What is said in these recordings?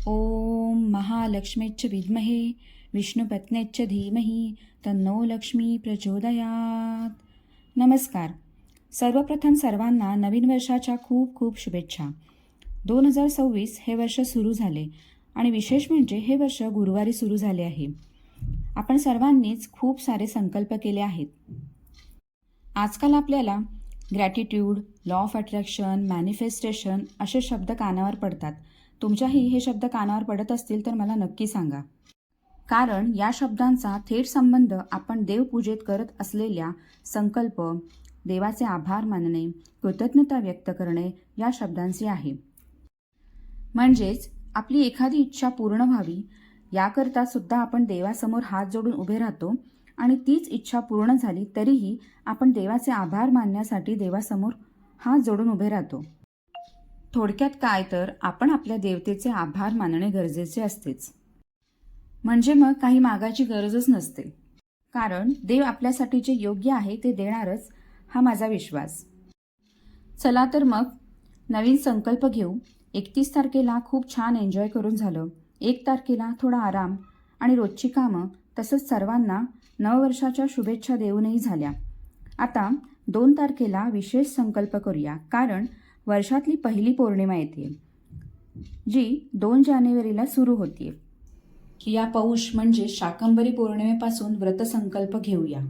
ओम महालक्ष्मीच्च विद्महे विष्णुपत्नीच्च धीमहि तन्नो लक्ष्मी प्रचोदयात. नमस्कार. सर्वप्रथम सर्वांना नवीन वर्षाच्या खूप खूप शुभेच्छा. 2026 हे वर्ष सुरू झाले आणि विशेष म्हणजे हे वर्ष गुरुवारी सुरू झाले आहे. आपण सर्वांनीच खूप सारे संकल्प केले आहेत. आजकाल आपल्याला gratitude, law of attraction, manifestation असे शब्द कानावर पडतात. तुमच्याही हे शब्द कानावर पडत असतील तर मला नक्की सांगा. कारण या शब्दांचा थेट संबंध आपण देवपूजेत करत असलेल्या संकल्प, देवाचे आभार मानणे, कृतज्ञता व्यक्त करणे या शब्दांशी आहे. म्हणजेच आपली एखादी इच्छा पूर्ण व्हावी याकरता सुद्धा आपण देवासमोर हात जोडून उभे राहतो आणि तीच इच्छा पूर्ण झाली तरीही आपण देवाचे आभार मानण्यासाठी देवासमोर हात जोडून उभे राहतो. थोडक्यात काय तर आपण आपल्या देवतेचे आभार मानणे गरजेचे असतेच. म्हणजे मग काही मागायची गरजच नसते. कारण देव आपल्यासाठी जे योग्य आहे ते देणारच हा माझा विश्वास. चला तर मग नवीन संकल्प घेऊ. 31 तारखेला खूप छान एन्जॉय करून झालं. 1 तारखेला थोडा आराम आणि रोजची कामं तसंच सर्वांना नववर्षाच्या शुभेच्छा देऊनही झाल्या. आता 2 तारखेला विशेष संकल्प करूया. कारण वर्षातली पहिली पौर्णिमा येते जी 2 जानेवारीला सुरू होते. या पौष म्हणजे शाकंभरी पौर्णिमेपासून व्रतसंकल्प घेऊया.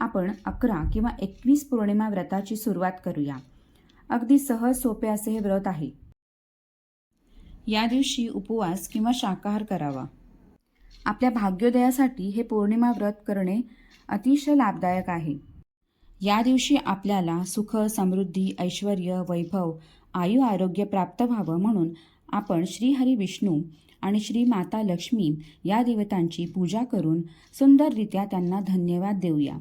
आपण 11 किंवा 21 पौर्णिमा व्रताची सुरुवात करूया. अगदी सहज सोपे असे हे व्रत आहे. या दिवशी उपवास किंवा शाकाहार करावा. आपल्या भाग्योदयासाठी हे पौर्णिमा व्रत करणे अतिशय लाभदायक आहे. या दिवशी आपल्याला सुख, समृद्धी, ऐश्वर, वैभव, आयु, आरोग्य प्राप्त व्हावं म्हणून आपण श्री हरी विष्णू आणि श्री माता लक्ष्मी या देवतांची पूजा करून सुंदररित्या त्यांना धन्यवाद देऊया.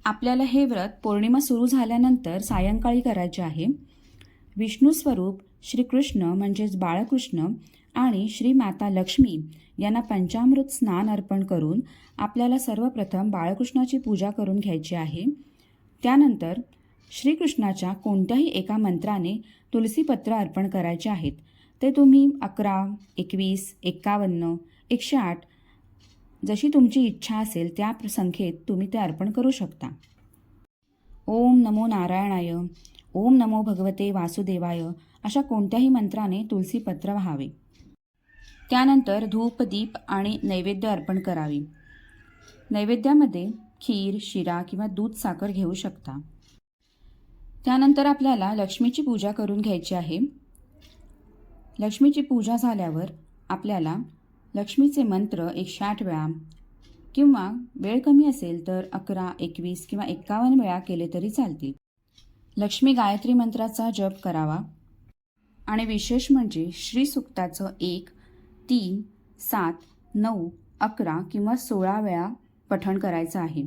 आपल्याला हे व्रत पौर्णिमा सुरू झाल्यानंतर सायंकाळी करायचे आहे. विष्णू स्वरूप श्रीकृष्ण म्हणजेच बाळकृष्ण आणि श्री माता लक्ष्मी यांना पंचामृत स्नान अर्पण करून आपल्याला सर्वप्रथम बाळकृष्णाची पूजा करून घ्यायची आहे. त्यानंतर श्रीकृष्णाच्या कोणत्याही एका मंत्राने तुलसीपत्र अर्पण करायचे आहेत. ते तुम्ही 11, 21, 51, 108 जशी तुमची इच्छा असेल त्या संख्येत तुम्ही ते अर्पण करू शकता. ओम नमो नारायणाय, ओम नमो भगवते वासुदेवाय अशा कोणत्याही मंत्राने तुलसीपत्र व्हावे. त्यानंतर धूप, दीप आणि नैवेद्य अर्पण करावे. नैवेद्यामध्ये खीर, शिरा किंवा दूध, साखर घेऊ शकता. त्यानंतर आपल्याला लक्ष्मीची पूजा करून घ्यायची आहे. लक्ष्मीची पूजा झाल्यावर आपल्याला लक्ष्मीचे मंत्र 108 वेळा किंवा वेळ कमी असेल तर 11, 21 किंवा 51 वेळा केले तरी चालतील. लक्ष्मी गायत्री मंत्राचा जप करावा आणि विशेष म्हणजे श्री सुक्ताचं 1, 3, 7, 9, 11 किंवा 16 वेळा पठण करायचं आहे.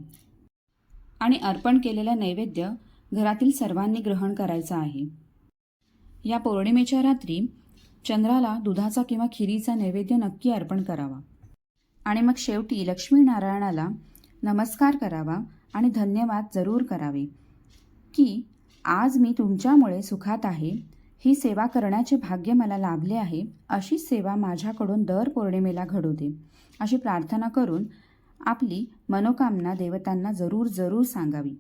आणि अर्पण केलेलं नैवेद्य घरातील सर्वांनी ग्रहण करायचं आहे. या पौर्णिमेच्या रात्री चंद्राला दुधाचा किंवा खिरीचा नैवेद्य नक्की अर्पण करावा. आणि मग शेवटी लक्ष्मीनारायणाला नमस्कार करावा आणि धन्यवाद जरूर करावे की आज मी तुमच्यामुळे सुखात आहे, ही सेवा करण्याचे भाग्य मला लाभले आहे, अशी सेवा माझ्याकडून दर पौर्णिमेला घडू दे अशी प्रार्थना करून आपली मनोकामना देवतांना जरूर सांगावी.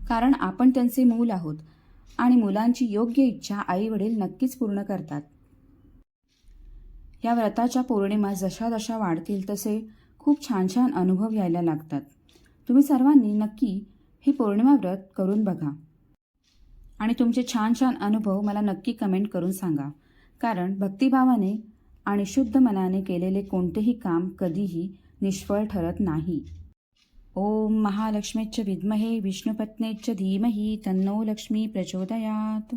कारण आपण त्यांचे मूल आहोत आणि मुलांची योग्य इच्छा आईवडील नक्कीच पूर्ण करतात. या व्रताच्या पौर्णिमा जशा वाढतील तसे खूप छान अनुभव यायला लागतात. तुम्ही सर्वांनी नक्की ही पौर्णिमा व्रत करून बघा आणि तुमचे छान अनुभव मला नक्की कमेंट करून सांगा. कारण भक्तिभावाने आणि शुद्ध मनाने केलेले कोणतेही काम कधीही निष्फळ ठरत नाही. ओम महालक्ष्मीच्च विद्महे विष्णुपत्नीच्च धीमहि तन्नो लक्ष्मी प्रचोदयात.